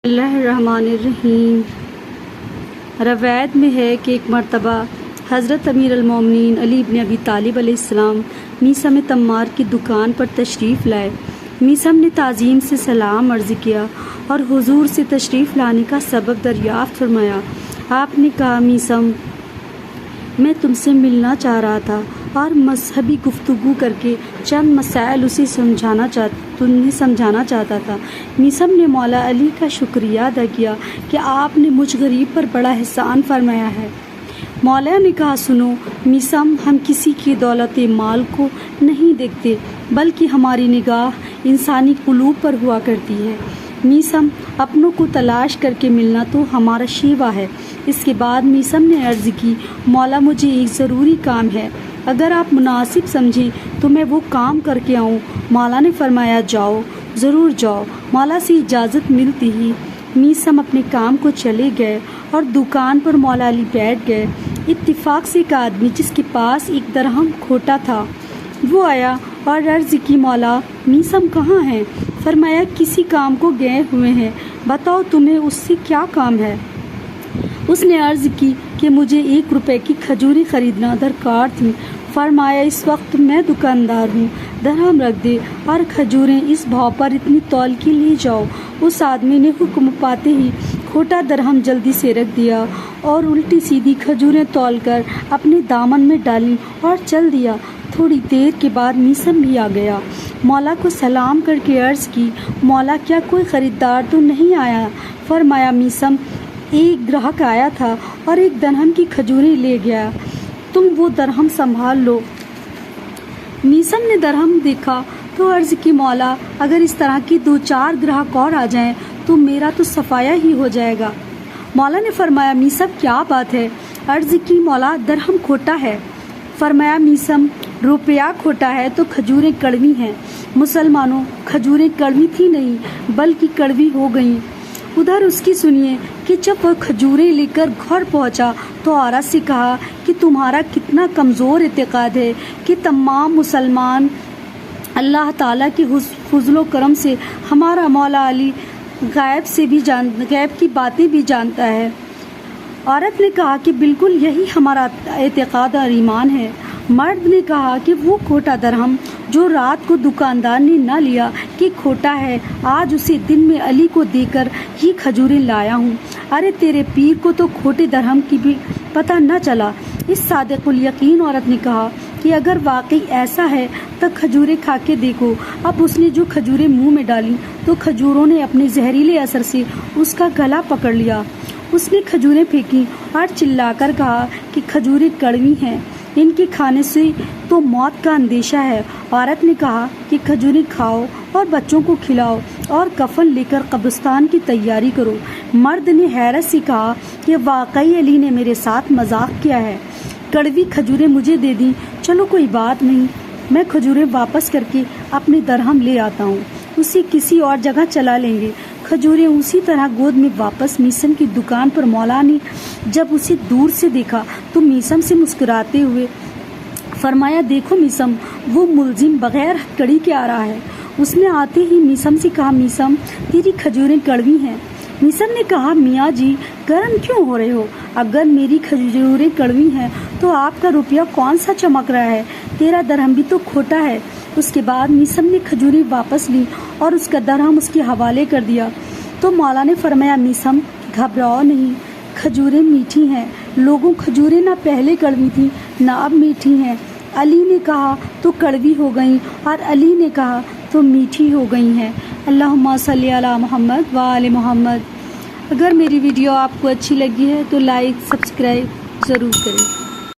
اللہ الرحمن الرحیم۔ روایت میں ہے کہ ایک مرتبہ حضرت امیر المومنین علی بن ابی طالب علیہ السلام میثم تمار کی دکان پر تشریف لائے۔ میثم نے تعظیم سے سلام عرض کیا اور حضور سے تشریف لانے کا سبب دریافت فرمایا۔ آپ نے کہا، میثم، میں تم سے ملنا چاہ رہا تھا اور مذہبی گفتگو کر کے چند مسائل اسے سمجھانا چاہتا تھا۔ میثم نے مولا علی کا شکریہ ادا کیا کہ آپ نے مجھ غریب پر بڑا احسان فرمایا ہے۔ مولا نے کہا، سنو میثم، ہم کسی کی دولت مال کو نہیں دیکھتے بلکہ ہماری نگاہ انسانی قلوب پر ہوا کرتی ہے۔ میثم، اپنوں کو تلاش کر کے ملنا تو ہمارا شیوا ہے۔ اس کے بعد میثم نے عرض کی، مولا مجھے ایک ضروری کام ہے، اگر آپ مناسب سمجھیں تو میں وہ کام کر کے آؤں۔ مولا نے فرمایا، جاؤ، ضرور جاؤ۔ مولا سے اجازت ملتی ہی میثم اپنے کام کو چلے گئے اور دکان پر مولا علی بیٹھ گئے۔ اتفاق سے ایک آدمی جس کے پاس ایک درہم کھوٹا تھا وہ آیا اور عرض کی، مولا میثم کہاں ہیں؟ فرمایا، کسی کام کو گئے ہوئے ہیں، بتاؤ تمہیں اس سے کیا کام ہے؟ اس نے عرض کی کہ مجھے 1 روپے کی کھجوریں خریدنا درکار تھی۔ فرمایا، اس وقت میں دکاندار ہوں، درہم رکھ دے اور کھجوریں اس بھاؤ پر اتنی تول کے لے جاؤ۔ اس آدمی نے حکم پاتے ہی کھوٹا درہم جلدی سے رکھ دیا اور الٹی سیدھی کھجوریں تول کر اپنے دامن میں ڈالیں اور چل دیا۔ تھوڑی دیر کے بعد میثم بھی آ گیا۔ مولا کو سلام کر کے عرض کی، مولا کیا کوئی خریدار تو نہیں آیا؟ فرمایا، میثم، ایک گراہک آیا تھا اور 1 درہم کی کھجوریں لے گیا، تم وہ درہم سنبھال لو۔ میثم نے درہم دیکھا تو عرض کی، مولا اگر اس طرح کی 2-4 گراہک اور آ جائیں تو میرا تو صفایا ہی ہو جائے گا۔ مولا نے فرمایا، میثم کیا بات ہے؟ عرض کی، مولا درہم کھوٹا ہے۔ فرمایا، میثم، روپیہ کھوٹا ہے تو کھجوریں کڑوی ہیں۔ مسلمانوں، کھجوریں کڑوی تھی نہیں بلکہ کڑوی ہو گئیں۔ ادھر اس کی سنیے کہ جب وہ کھجوریں لے کر گھر پہنچا تو عورت سے کہا کہ تمہارا کتنا کمزور اعتقاد ہے کہ تمام مسلمان اللہ تعالیٰ کے فضل و کرم سے ہمارا مولا علی غیب کی باتیں بھی جانتا ہے۔ عورت نے کہا کہ بالکل یہی ہمارا اعتقاد اور ایمان ہے۔ مرد نے کہا کہ وہ کھوٹا درہم جو رات کو دکاندار نے نہ لیا کہ کھوٹا ہے، آج اسے دن میں علی کو دے کر یہ کھجوریں لایا ہوں۔ ارے تیرے پیر کو تو کھوٹے درہم کی بھی پتہ نہ چلا۔ اس صادق الیقین عورت نے کہا کہ اگر واقعی ایسا ہے تو کھجوریں کھا کے دیکھو۔ اب اس نے جو کھجوریں منہ میں ڈالی تو کھجوروں نے اپنے زہریلے اثر سے اس کا گلا پکڑ لیا۔ اس نے کھجوریں پھینکی اور چلا کر کہا کہ کھجوریں کڑوی ہیں، ان کے کھانے سے تو موت کا اندیشہ ہے۔ عورت نے کہا کہ کھجوریں کھاؤ اور بچوں کو کھلاؤ اور کفن لے کر قبرستان کی تیاری کرو۔ مرد نے حیرت سے کہا کہ واقعی علی نے میرے ساتھ مذاق کیا ہے، کڑوی کھجوریں مجھے دے دیں۔ چلو کوئی بات نہیں، میں کھجوریں واپس کر کے اپنے درہم لے آتا ہوں، اسے کسی اور جگہ چلا لیں گے۔ کھجوریں اسی طرح گود میں واپس میثم کی دکان پر مولا نے جب اسے دور سے دیکھا تو میثم سے مسکراتے ہوئے فرمایا، دیکھو میثم، وہ ملزم بغیر کڑی کے آ رہا ہے۔ اس نے آتے ہی میثم سے کہا، میثم تیری کھجوریں کڑوی ہیں۔ میثم نے کہا، میاں جی گرم کیوں ہو رہے ہو؟ اگر میری کھجوریں کڑوی ہیں تو آپ کا روپیہ کون سا چمک رہا ہے؟ تیرا درہم بھی تو کھوٹا ہے۔ اس کے بعد میثم نے کھجوریں واپس لی اور اس کا درہم اس کے حوالے کر دیا تو مولا نے فرمایا، میثم گھبراؤ نہیں، کھجوریں میٹھی ہیں۔ لوگوں، کھجوریں نہ پہلے کڑوی تھیں نہ اب میٹھی ہیں۔ علی نے کہا تو کڑوی ہو گئیں اور علی نے کہا تو میٹھی ہو گئی ہیں۔ اللہم صلی علی محمد و آل محمد۔ اگر میری ویڈیو آپ کو اچھی لگی ہے تو لائک سبسکرائب ضرور کریں۔